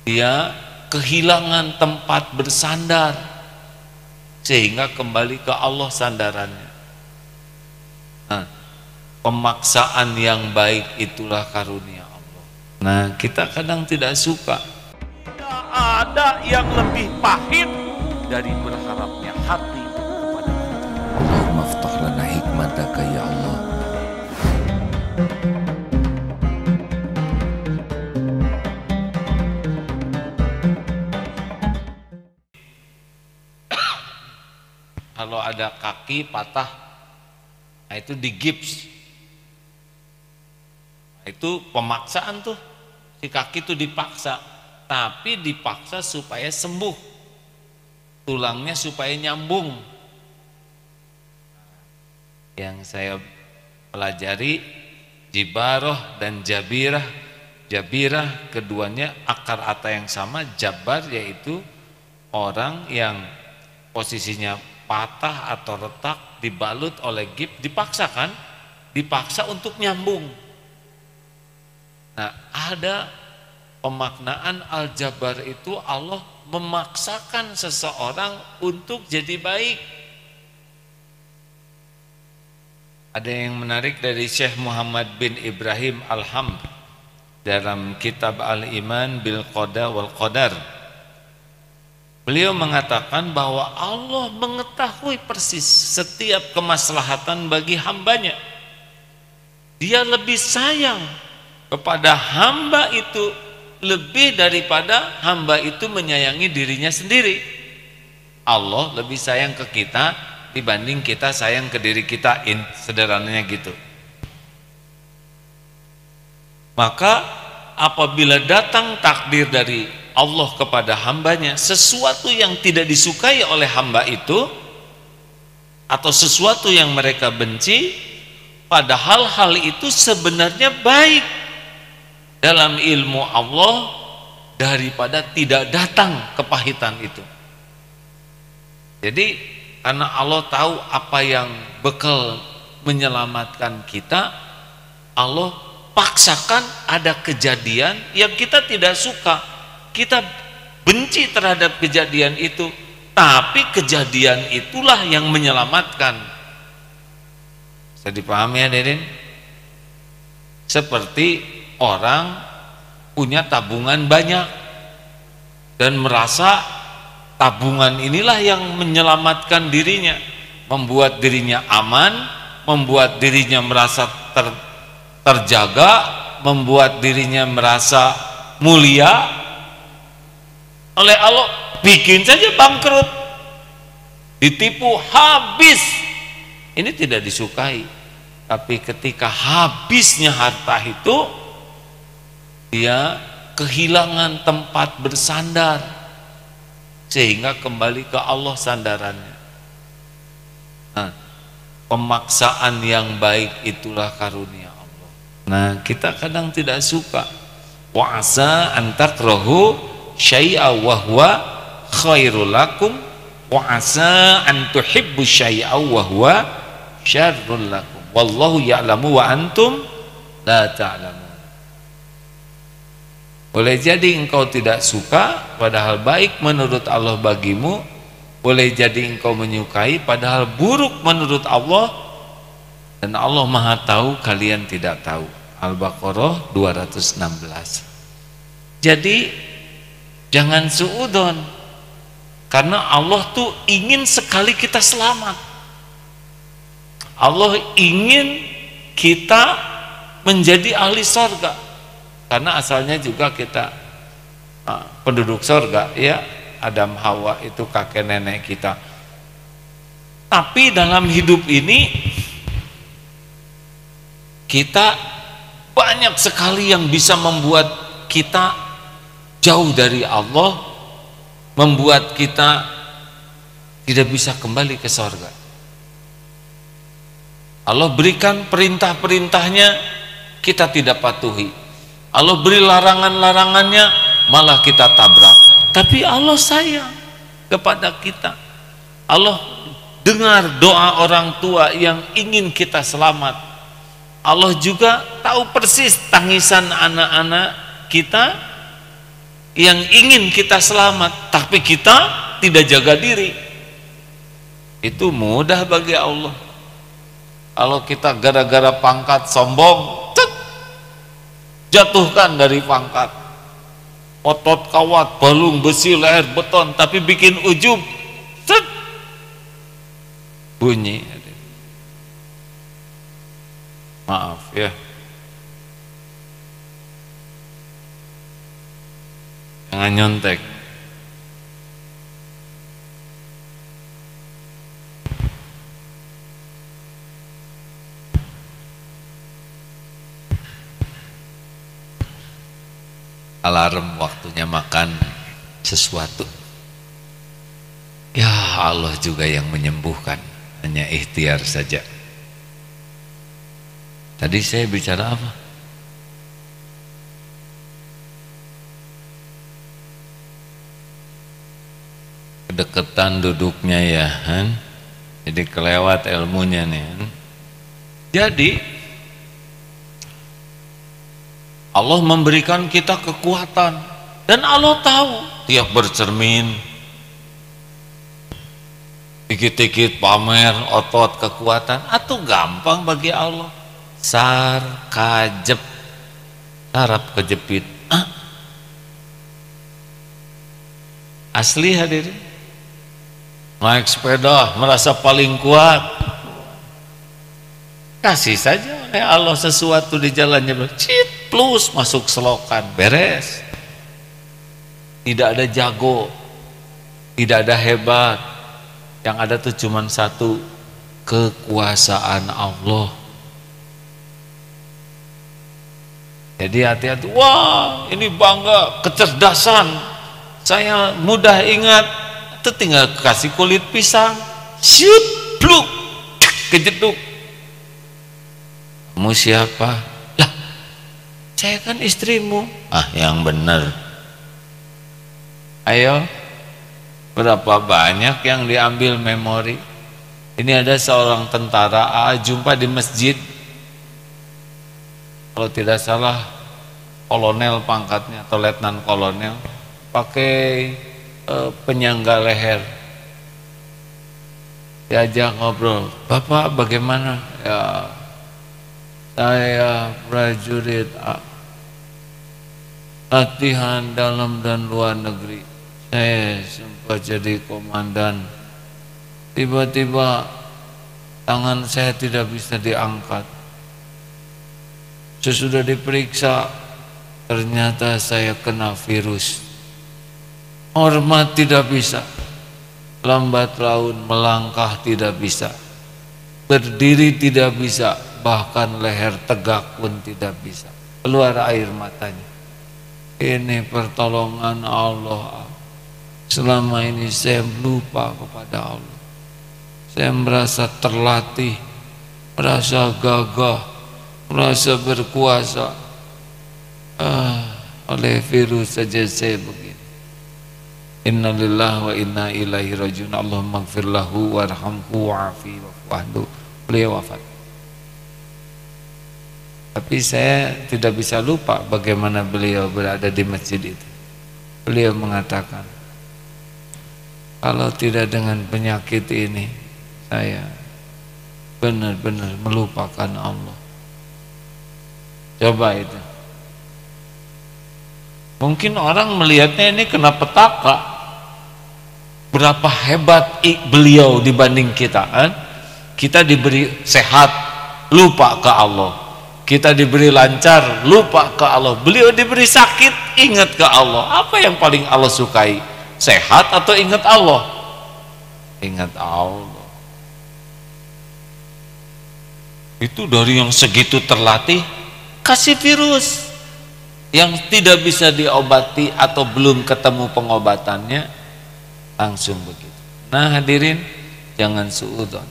dia kehilangan tempat bersandar sehingga kembali ke Allah sandarannya. Nah, pemaksaan yang baik itulah karunia Allah. Nah, kita kadang tidak suka. Tidak ada yang lebih pahit dari berharapnya hati kepada kita. Allahumma aftah lana hikmataka ya Allah. Kalau ada kaki patah, nah itu digips. Nah, itu pemaksaan tuh, si kaki itu dipaksa, tapi dipaksa supaya sembuh, tulangnya supaya nyambung. Yang saya pelajari jibaroh dan jabirah. Jabirah keduanya akar kata yang sama, jabar yaitu orang yang posisinya patah atau retak dibalut oleh gips, dipaksakan, dipaksa untuk nyambung. Nah, ada pemaknaan al-jabar itu Allah memaksakan seseorang untuk jadi baik. Ada yang menarik dari Syekh Muhammad bin Ibrahim Al-Hamd dalam kitab Al-Iman bil Qada wal Qadar. Beliau mengatakan bahwa Allah mengetahui persis setiap kemaslahatan bagi hambanya. Dia lebih sayang kepada hamba itu lebih daripada hamba itu menyayangi dirinya sendiri. Allah lebih sayang ke kita dibanding kita sayang ke diri kita, sederhananya gitu. Maka apabila datang takdir dari Allah kepada hambanya, sesuatu yang tidak disukai oleh hamba itu atau sesuatu yang mereka benci, padahal hal itu sebenarnya baik dalam ilmu Allah daripada tidak datang kepahitan itu. Jadi karena Allah tahu apa yang bekal menyelamatkan kita, Allah paksakan ada kejadian yang kita tidak suka. Kita benci terhadap kejadian itu, tapi kejadian itulah yang menyelamatkan. Bisa dipahami ya, Deden? Seperti orang punya tabungan banyak dan merasa tabungan inilah yang menyelamatkan dirinya, membuat dirinya aman, membuat dirinya merasa terjaga, membuat dirinya merasa mulia. Oleh Allah bikin saja bangkrut, ditipu habis. Ini tidak disukai. Tapi ketika habisnya harta itu, dia kehilangan tempat bersandar sehingga kembali ke Allah sandarannya. Nah, pemaksaan yang baik itulah karunia Allah. Nah, kita kadang tidak suka. Wa asa an takrahu syai'a wa huwa khairul lakum wa asa an tuhibbu syai'a wa huwa syarrul lakum wallahu ya'lamu wa antum la ta'lamun. Boleh jadi engkau tidak suka padahal baik menurut Allah bagimu, boleh jadi engkau menyukai padahal buruk menurut Allah, dan Allah Maha tahu kalian tidak tahu. Al-Baqarah 216. Jadi jangan suudon, karena Allah tuh ingin sekali kita selamat. Allah ingin kita menjadi ahli sorga, karena asalnya juga kita penduduk sorga, ya. Adam Hawa itu kakek nenek kita. Tapi dalam hidup ini kita banyak sekali yang bisa membuat kita jauh dari Allah, membuat kita tidak bisa kembali ke sorga. Allah berikan perintah-perintahnya, kita tidak patuhi. Allah beri larangan-larangannya, malah kita tabrak. Tapi Allah sayang kepada kita. Allah dengar doa orang tua yang ingin kita selamat. Allah juga tahu persis tangisan anak-anak kita yang ingin kita selamat, tapi kita tidak jaga diri. Itu mudah bagi Allah. Kalau kita gara-gara pangkat sombong, jatuhkan dari pangkat. Otot kawat, balung besi, leher beton, tapi bikin ujub, bunyi. Maaf ya. Jangan nyontek. Alarm waktunya makan sesuatu. Ya Allah juga yang menyembuhkan, hanya ikhtiar saja. Tadi saya bicara apa? Kedekatan duduknya ya, kan? Jadi kelewat ilmunya nih. Kan? Jadi Allah memberikan kita kekuatan dan Allah tahu tiap bercermin dikit-dikit pamer otot kekuatan atau gampang bagi Allah. Sar kajep sarap kejepit. Asli hadirin. Naik sepeda merasa paling kuat, kasih saja oleh Allah sesuatu di jalannya, cit plus masuk selokan, beres. Tidak ada jago, tidak ada hebat, yang ada tuh cuman satu, kekuasaan Allah. Jadi hati-hati. Wah, ini bangga, kecerdasan, saya mudah ingat. Itu tinggal kasih kulit pisang, shoot, pluk, kejeduk. Kamu siapa? Lah, saya kan istrimu. Ah, yang benar. Ayo, berapa banyak yang diambil memori? Ini ada seorang tentara jumpa di masjid. Kalau tidak salah kolonel pangkatnya atau letnan kolonel, pakai penyangga leher. Diajak ngobrol, Bapak bagaimana? Ya, saya prajurit latihan dalam dan luar negeri. Saya sempat jadi komandan. Tiba-tiba tangan saya tidak bisa diangkat. Sesudah diperiksa, ternyata saya kena virus. Hormat tidak bisa, lambat laun melangkah tidak bisa, berdiri tidak bisa, bahkan leher tegak pun tidak bisa. Keluar air matanya. Ini pertolongan Allah. Selama ini saya lupa kepada Allah. Saya merasa terlatih, merasa gagah, merasa berkuasa. Oleh virus saja saya begini. Innalillahi wa inna ilaihi rajiun. Allahumma ighfir lahu warhamhu wa'afi wa'fu. Beliau wafat. Tapi saya tidak bisa lupa bagaimana beliau berada di masjid itu. Beliau mengatakan, kalau tidak dengan penyakit ini, saya benar-benar melupakan Allah. Coba itu. Mungkin orang melihatnya ini kena petaka. Berapa hebat beliau dibanding kita, kan? Kita diberi sehat, lupa ke Allah. Kita diberi lancar, lupa ke Allah. Beliau diberi sakit, ingat ke Allah. Apa yang paling Allah sukai? Sehat atau ingat Allah? Ingat Allah. Itu dari yang segitu terlatih, kasih virus yang tidak bisa diobati atau belum ketemu pengobatannya, langsung begitu. Nah hadirin, jangan suudzon.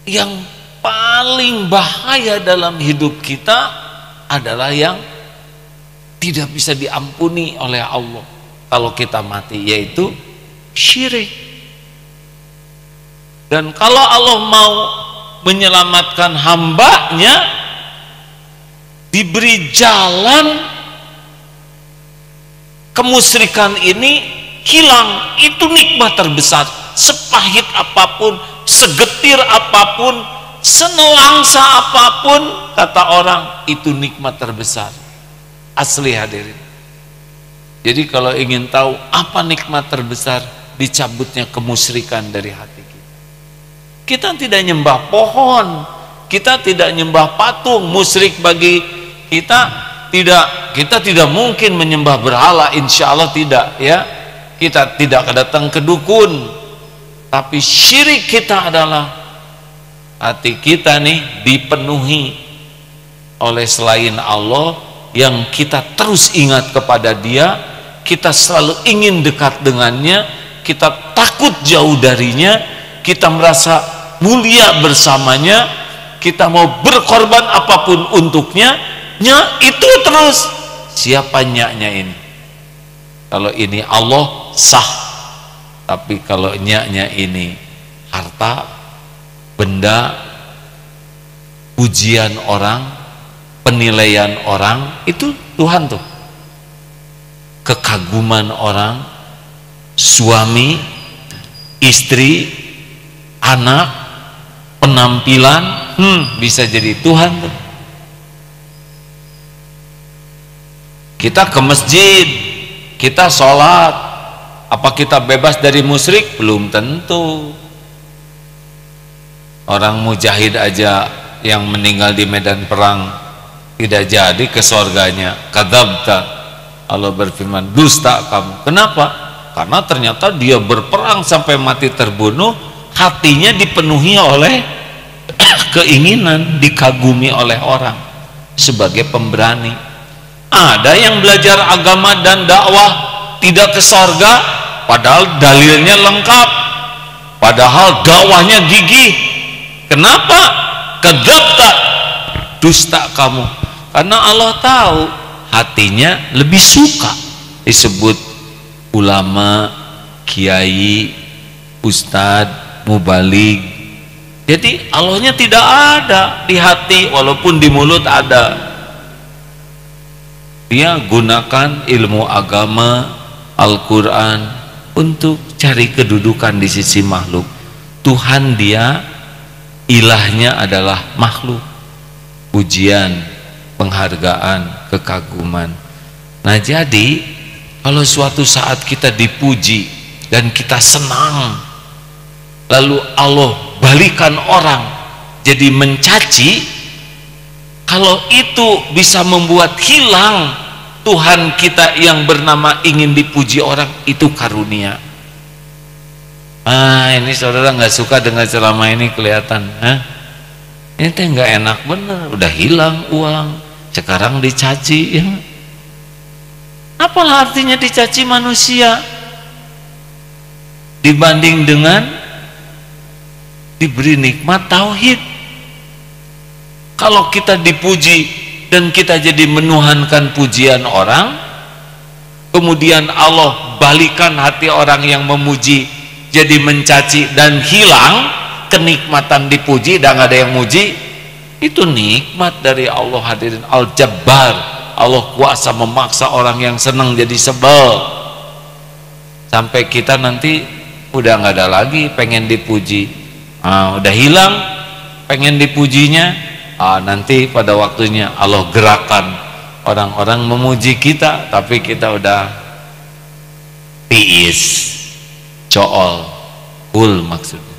Yang paling bahaya dalam hidup kita adalah yang tidak bisa diampuni oleh Allah kalau kita mati, yaitu syirik. Dan kalau Allah mau menyelamatkan hambanya, diberi jalan kemusyrikan ini hilang. Itu nikmat terbesar. Sepahit apapun, segetir apapun, senelangsa apapun, kata orang, itu nikmat terbesar. Asli hadirin. Jadi kalau ingin tahu apa nikmat terbesar, dicabutnya kemusyrikan dari hati kita. Kita tidak nyembah pohon, kita tidak nyembah patung. Musyrik bagi kita tidak mungkin menyembah berhala, insya Allah tidak, ya. Kita tidak datang ke dukun. Tapi syirik kita adalah hati kita nih dipenuhi oleh selain Allah, yang kita terus ingat kepada Dia, kita selalu ingin dekat dengannya, kita takut jauh darinya, kita merasa mulia bersamanya, kita mau berkorban apapun untuknya. Itu terus. Siapa nyaknya ini? Kalau ini Allah sah, tapi kalau nyaknya ini harta, benda, pujian orang, penilaian orang, itu Tuhan tuh. Kekaguman orang, suami, istri, anak, penampilan, bisa jadi Tuhan tuh. Kita ke masjid, kita sholat, apa kita bebas dari musyrik? Belum tentu. Orang mujahid aja yang meninggal di medan perang tidak jadi ke surganya. Kadzabta, Allah berfirman, dusta kamu. Kenapa? Karena ternyata dia berperang sampai mati terbunuh, hatinya dipenuhi oleh keinginan, dikagumi oleh orang sebagai pemberani. Ada yang belajar agama dan dakwah tidak ke surga, padahal dalilnya lengkap, padahal dakwahnya gigih. Kenapa? Kadzabta, dusta kamu. Karena Allah tahu hatinya lebih suka disebut ulama, kiai, ustadz, mubalig. Jadi Allahnya tidak ada di hati, walaupun di mulut ada. Dia gunakan ilmu agama, Al-Quran untuk cari kedudukan di sisi makhluk. Tuhan dia, ilahnya adalah makhluk. Pujian, penghargaan, kekaguman. Nah jadi kalau suatu saat kita dipuji dan kita senang, lalu Allah balikan orang jadi mencaci, kalau itu bisa membuat hilang Tuhan kita yang bernama ingin dipuji orang, itu karunia. Ini saudara nggak suka dengan ceramah ini kelihatan, ini teh nggak enak bener, udah hilang uang, sekarang dicaci, ya. Apalah artinya dicaci manusia dibanding dengan diberi nikmat tauhid? Kalau kita dipuji dan kita jadi menuhankan pujian orang, kemudian Allah balikan hati orang yang memuji jadi mencaci dan hilang kenikmatan dipuji dan nggak ada yang muji, itu nikmat dari Allah hadirin. Al-Jabbar, Allah kuasa memaksa orang yang senang jadi sebel, sampai kita nanti udah nggak ada lagi pengen dipuji. Udah hilang pengen dipujinya. Nanti pada waktunya Allah gerakan orang-orang memuji kita, tapi kita udah tiis, cool maksudnya.